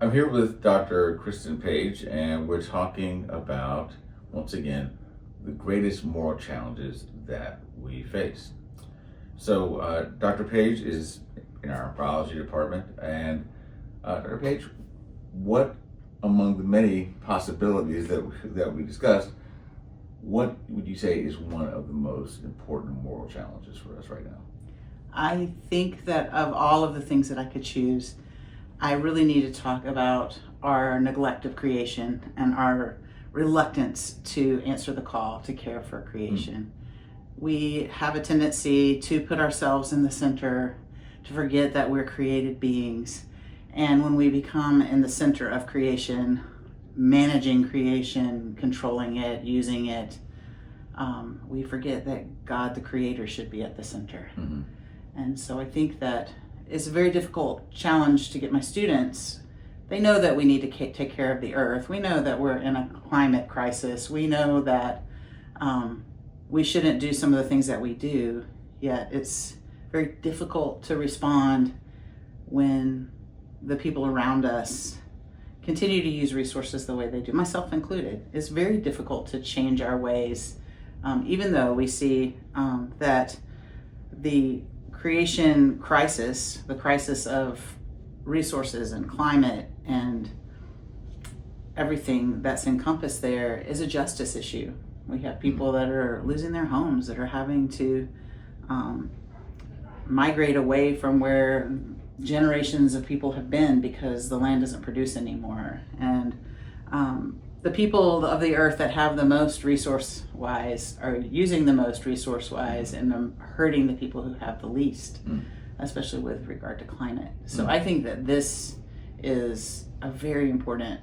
I'm here with Dr. Kristen Page, and we're talking about, once again, the greatest moral challenges that we face. So, Dr. Page is in our biology department, and Dr. Page, what among the many possibilities that we discussed, what would you say is one of the most important moral challenges for us right now? I think that of all of the things that I could choose, I really need to talk about our neglect of creation and our reluctance to answer the call to care for creation. We have a tendency to put ourselves in the center, to forget that we're created beings. And when we become in the center of creation, managing creation, controlling it, using it, we forget that God, the creator, should be at the center. Mm-hmm. And so I think that it's a very difficult challenge to get my students. They know that we need to take care of the earth. We know that we're in a climate crisis. We know that we shouldn't do some of the things that we do, yet it's very difficult to respond when the people around us continue to use resources the way they do, myself included. It's very difficult to change our ways, even though we see that the creation crisis, the crisis of resources and climate and everything that's encompassed there, is a justice issue. We have people that are losing their homes, that are having to migrate away from where generations of people have been because the land doesn't produce anymore. And the people of the earth that have the most resource-wise are using the most resource-wise and hurting the people who have the least, especially with regard to climate. So I think that this is a very important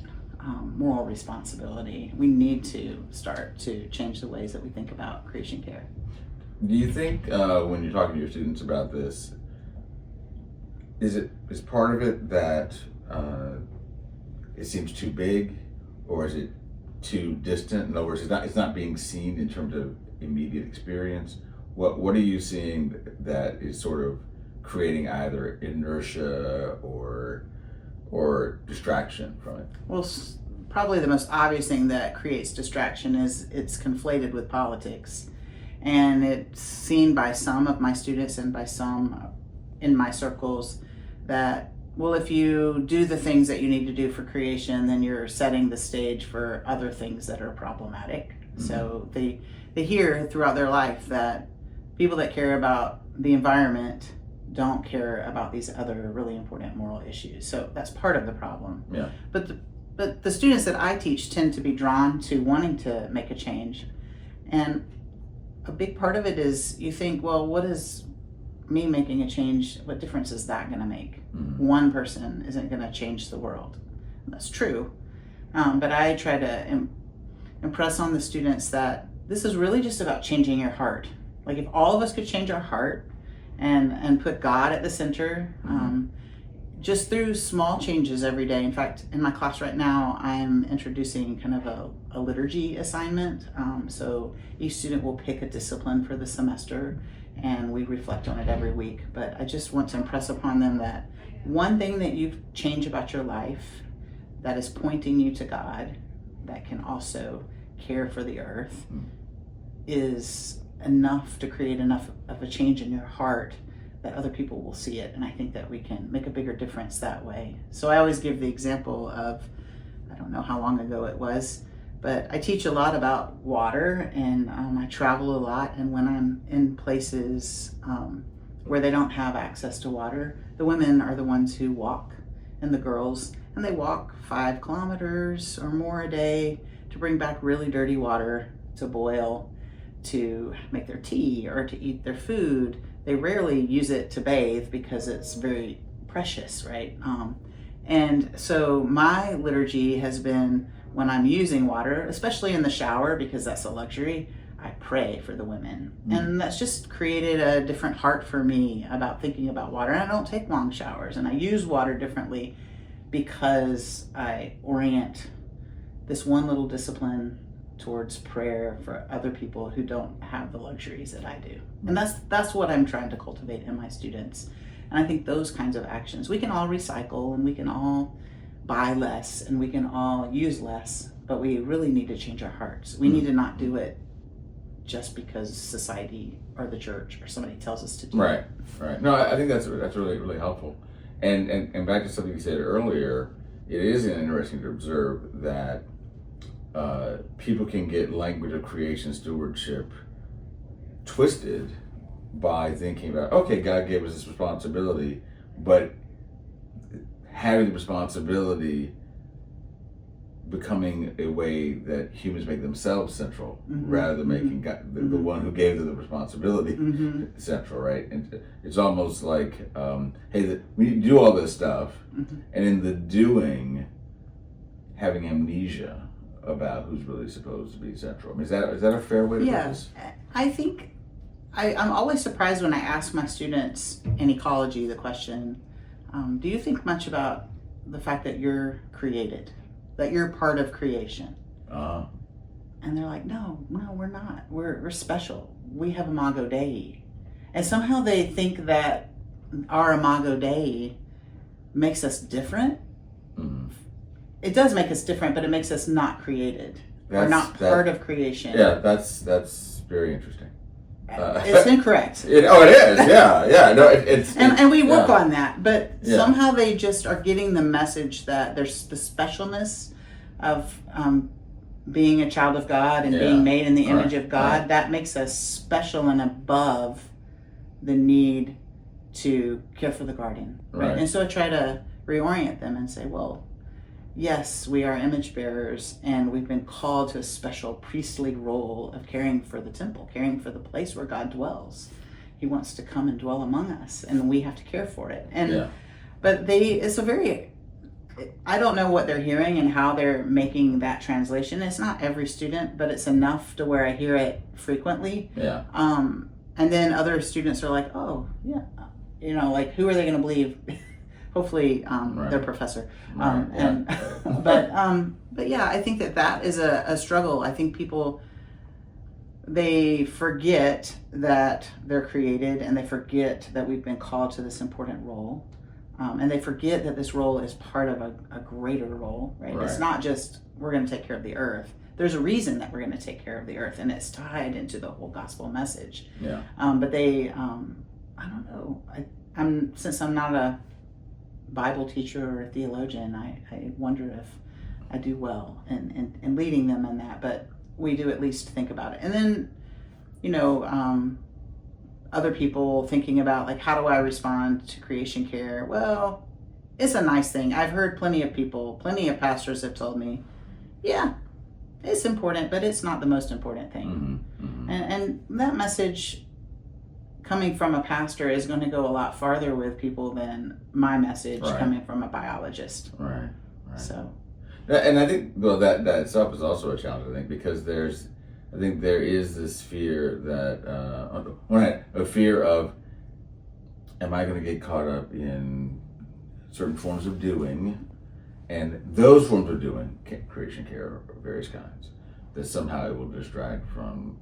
moral responsibility. We need to start to change the ways that we think about creation care. Do you think when you're talking to your students about this, is part of it that it seems too big, or is it too distant? In other words, it's not being seen in terms of immediate experience. What are you seeing that is sort of creating either inertia or distraction from it? Well, probably the most obvious thing that creates distraction is it's conflated with politics, and it's seen by some of my students and by some in my circles that, well, if you do the things that you need to do for creation, then you're setting the stage for other things that are problematic. Mm-hmm. So they hear throughout their life that people that care about the environment don't care about these other really important moral issues. So that's part of the problem. Yeah. But the students that I teach tend to be drawn to wanting to make a change. And a big part of it is you think, well, what is me making a change, what difference is that going to make? Mm-hmm. One person isn't going to change the world. That's true. But I try to impress on the students that this is really just about changing your heart. Like if all of us could change our heart and put God at the center, just through small changes every day. In fact, in my class right now, I'm introducing kind of a liturgy assignment. So each student will pick a discipline for the semester, and we reflect on it every week. But I just want to impress upon them that one thing that you change about your life that is pointing you to God, that can also care for the earth, is enough to create enough of a change in your heart that other people will see it. And I think that we can make a bigger difference that way. So I always give the example of, I don't know how long ago it was, but I teach a lot about water, and I travel a lot, and when I'm in places where they don't have access to water, the women are the ones who walk, and the girls, and they walk 5 kilometers or more a day to bring back really dirty water to boil, to make their tea, or to eat their food. They rarely use it to bathe because it's very precious, right? And so my liturgy has been, when I'm using water, especially in the shower, because that's a luxury, I pray for the women. And that's just created a different heart for me about thinking about water. And I don't take long showers, and I use water differently because I orient this one little discipline towards prayer for other people who don't have the luxuries that I do. And that's what I'm trying to cultivate in my students. And I think those kinds of actions, we can all recycle, and we can all buy less and we can all use less, but we really need to change our hearts. We need to not do it just because society or the church or somebody tells us to do it. Right. No, I think that's really, really helpful. And back to something you said earlier, it is interesting to observe that people can get language of creation stewardship twisted by thinking about, okay, God gave us this responsibility, but having the responsibility becoming a way that humans make themselves central rather than making God, the one who gave them the responsibility central, right? And it's almost like, hey, we do all this stuff, and in the doing, having amnesia about who's really supposed to be central. I mean, is that a fair way to put this? I think I'm always surprised when I ask my students in ecology the question, do you think much about the fact that you're created, that you're part of creation? And they're like, no, we're not. We're special. We have Imago Dei. And somehow they think that our Imago Dei makes us different. It does make us different, but it makes us not created or not part of creation. Yeah, that's very interesting. It's incorrect. It is. Yeah. No, it's and we work on that, but somehow they just are getting the message that there's the specialness of being a child of God and being made in the image of God. That makes us special and above the need to care for the garden. Right? And so I try to reorient them and say, well, yes, we are image bearers, and we've been called to a special priestly role of caring for the temple, caring for the place where God dwells. He wants to come and dwell among us, and we have to care for it. But it's a very, I don't know what they're hearing and how they're making that translation. It's not every student, but it's enough to where I hear it frequently. And then other students are like, oh, like, who are they going to believe? Hopefully, their professor. But yeah, I think that is a struggle. I think people, they forget that they're created, and they forget that we've been called to this important role. And they forget that this role is part of a greater role, right? It's not just, we're going to take care of the earth. There's a reason that we're going to take care of the earth, and it's tied into the whole gospel message. But they, I don't know. Since I'm not a Bible teacher or a theologian, I wonder if I do well in leading them in that, but we do at least think about it. And then, other people thinking about, like, how do I respond to creation care? Well, it's a nice thing. I've heard plenty of pastors have told me, yeah, it's important, but it's not the most important thing. And that message coming from a pastor is going to go a lot farther with people than my message coming from a biologist. Right. So, and I think that itself is also a challenge. I think because there is this fear that a fear of, am I going to get caught up in certain forms of doing, and those forms of doing, creation care of various kinds, that somehow it will distract from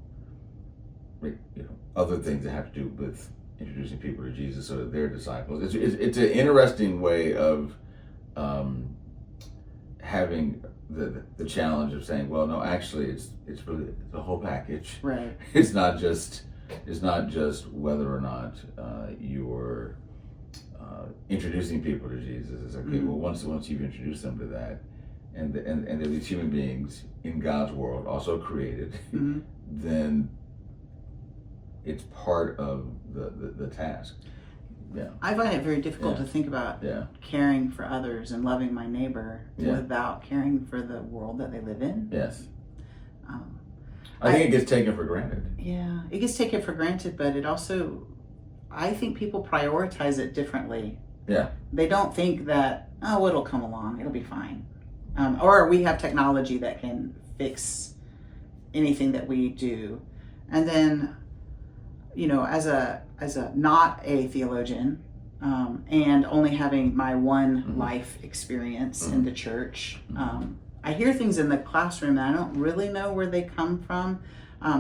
other things that have to do with introducing people to Jesus so that they're disciples. It's an interesting way of having the challenge of saying, well, no, actually, it's really the whole package. Right. It's not just whether or not you're introducing people to Jesus. It's okay. Well, once you've introduced them to that, and they're these human beings in God's world, also created, then it's part of the task. I find it very difficult to think about caring for others and loving my neighbor without caring for the world that they live in. Yes. I think it gets taken for granted. Yeah, it gets taken for granted, but it also, I think people prioritize it differently. Yeah. They don't think that, oh, it'll come along, it'll be fine. Or we have technology that can fix anything that we do. And then, as a not a theologian, and only having my one life experience in the church, I hear things in the classroom that I don't really know where they come from.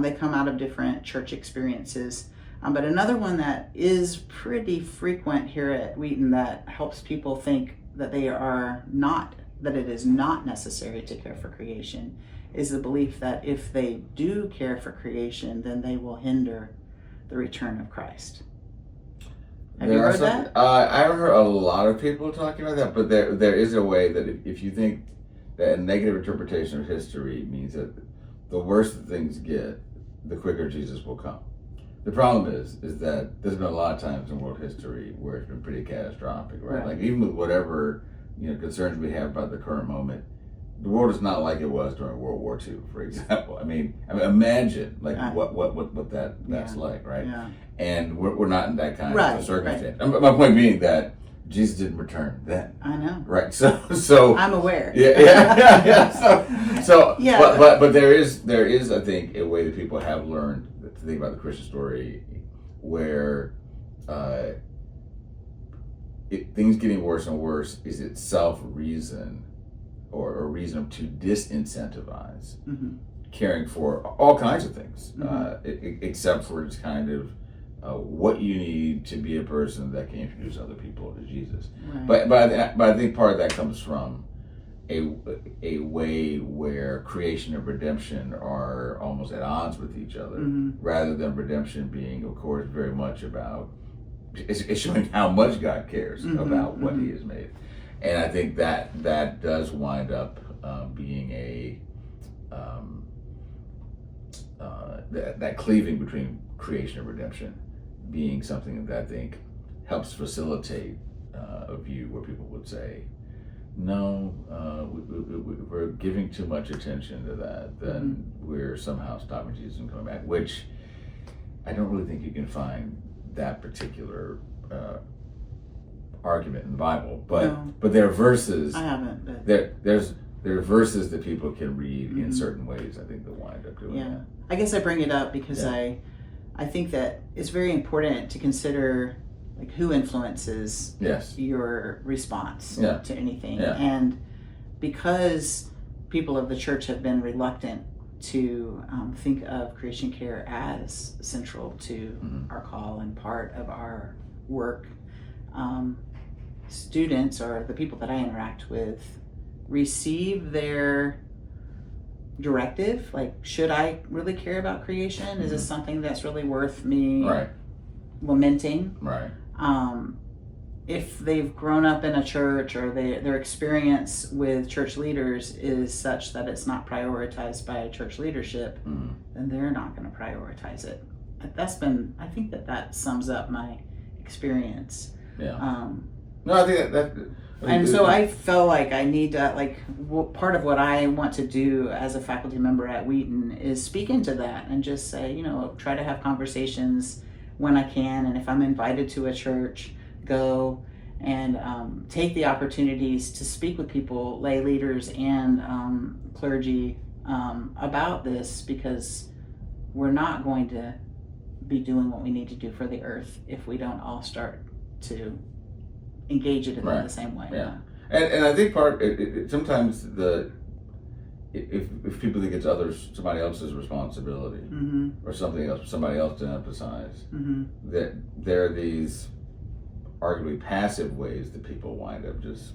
They come out of different church experiences. But another one that is pretty frequent here at Wheaton that helps people think that they are not that it is not necessary to care for creation is the belief that if they do care for creation, then they will hinder the return of Christ. Have you heard that? I've heard a lot of people talking about that, but there is a way that if you think that a negative interpretation of history means that the worse that things get, the quicker Jesus will come. The problem is that there's been a lot of times in world history where it's been pretty catastrophic, right? Like even with whatever concerns we have about the current moment, the world is not like it was during World War II, for example. I mean, imagine like what that's like, right? Yeah. And we're not in that kind of circumstance. Right. My point being that Jesus didn't return then. I know. Right. So I'm aware. Yeah. So yeah. But there is I think a way that people have learned to think about the Christian story where things getting worse and worse is itself reason or reason to disincentivize caring for all kinds of things, except for its kind of what you need to be a person that can introduce other people to Jesus. Right. But I think part of that comes from a way where creation and redemption are almost at odds with each other, rather than redemption being, of course, very much about it's showing how much God cares about what He has made. And I think that does wind up being that cleaving between creation and redemption being something that I think helps facilitate a view where people would say, no, we're giving too much attention to that, then we're somehow stopping Jesus from coming back, which I don't really think you can find that particular argument in the Bible, but there are verses. I haven't. But there are verses that people can read in certain ways. I think that wind up doing that. I guess I bring it up because I think that it's very important to consider like who influences your response to anything, and because people of the church have been reluctant to think of creation care as central to our call and part of our work. Students or the people that I interact with receive their directive, like, should I really care about creation? Is this something that's really worth me lamenting? Right. If they've grown up in a church or their experience with church leaders is such that it's not prioritized by church leadership, then they're not going to prioritize it. I think that sums up my experience. Yeah. No, I think that and so I felt like I need to, part of what I want to do as a faculty member at Wheaton is speak into that and just say, try to have conversations when I can, and if I'm invited to a church, go and take the opportunities to speak with people, lay leaders and clergy about this, because we're not going to be doing what we need to do for the earth if we don't all start to engage it in the same way. Yeah. And I think sometimes if people think it's somebody else's responsibility or something else, somebody else to emphasize, that there are these arguably passive ways that people wind up just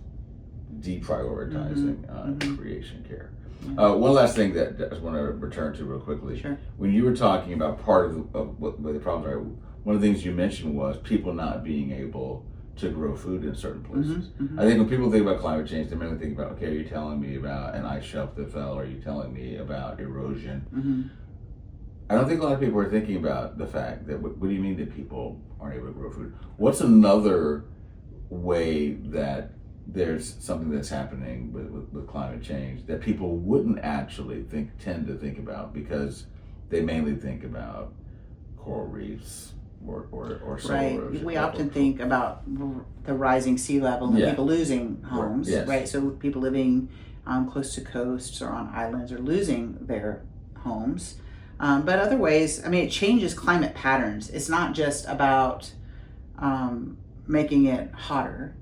deprioritizing creation care. One last thing that I just want to return to real quickly. Sure. When you were talking about part of what the problems are, one of the things you mentioned was people not being able to grow food in certain places. I think when people think about climate change, they mainly think about, okay, are you telling me about an ice shelf that fell? Are you telling me about erosion? I don't think a lot of people are thinking about the fact that, what do you mean that people aren't able to grow food? What's another way that there's something that's happening with climate change that people wouldn't actually tend to think about, because they mainly think about coral reefs, or soil erosion. We often think about the rising sea level and people losing homes, right? So people living close to coasts or on islands are losing their homes. But other ways, it changes climate patterns. It's not just about making it hotter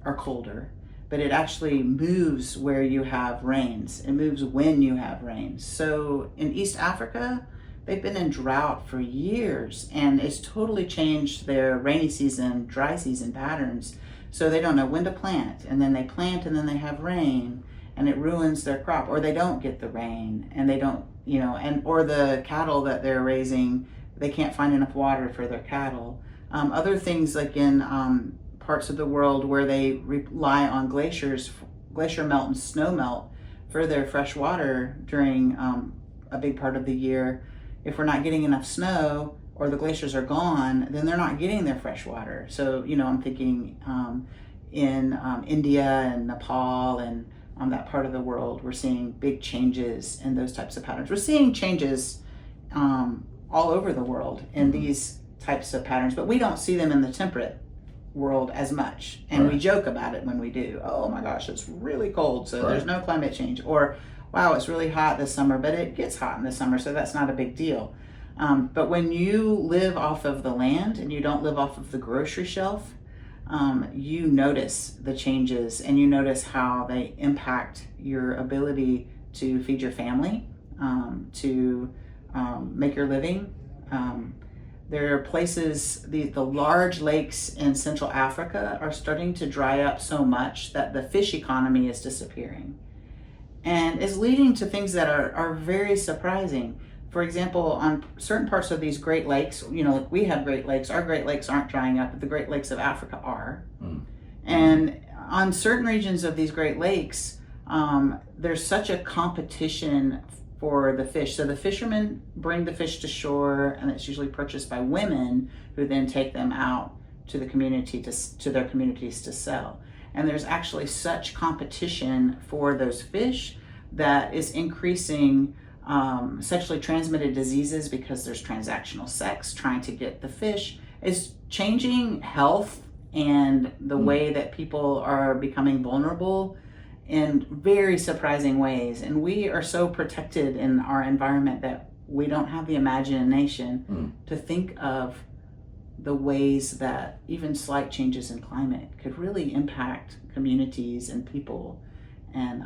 or colder, but it actually moves where you have rains. It moves when you have rains. So in East Africa, they've been in drought for years, and it's totally changed their rainy season, dry season patterns. So they don't know when to plant, and then they plant, and then they have rain. and it ruins their crop, or they don't get the rain, and they don't, or the cattle that they're raising, they can't find enough water for their cattle. Other things like in parts of the world where they rely on glacier melt and snow melt for their fresh water during a big part of the year. If we're not getting enough snow or the glaciers are gone, then they're not getting their fresh water. So, I'm thinking in India and Nepal and that part of the world, we're seeing big changes in those types of patterns. We're seeing changes all over the world in these types of patterns, but we don't see them in the temperate world as much. And we joke about it when we do. Oh my gosh, it's really cold, so there's no climate change. Or, wow, it's really hot this summer, but it gets hot in the summer, so that's not a big deal. But when you live off of the land and you don't live off of the grocery shelf, you notice the changes, and you notice how they impact your ability to feed your family, to make your living. There are places, the large lakes in Central Africa are starting to dry up so much that the fish economy is disappearing. And is leading to things that are very surprising. For example, on certain parts of these Great Lakes, like we have Great Lakes, our Great Lakes aren't drying up, but the Great Lakes of Africa are. And on certain regions of these Great Lakes, there's such a competition for the fish. So the fishermen bring the fish to shore, and it's usually purchased by women who then take them out to the community, to their communities to sell. And there's actually such competition for those fish that is increasing sexually transmitted diseases because there's transactional sex trying to get the fish. Is changing health and the way that people are becoming vulnerable in very surprising ways. And we are so protected in our environment that we don't have the imagination to think of the ways that even slight changes in climate could really impact communities and people. And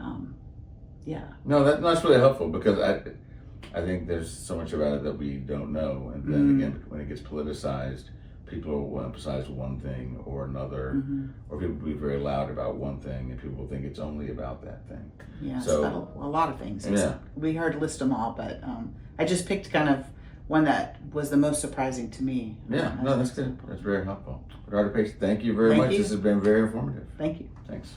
No, that's really helpful, because I think there's so much about it that we don't know. And then again, when it gets politicized, people will emphasize one thing or another, or people will be very loud about one thing, and people think it's only about that thing. Yeah, so about a lot of things. We heard list them all, but I just picked kind of one that was the most surprising to me. Yeah, no, that's good. That's very helpful. Dr. Page, thank you very much. This has been very informative. Thank you. Thanks.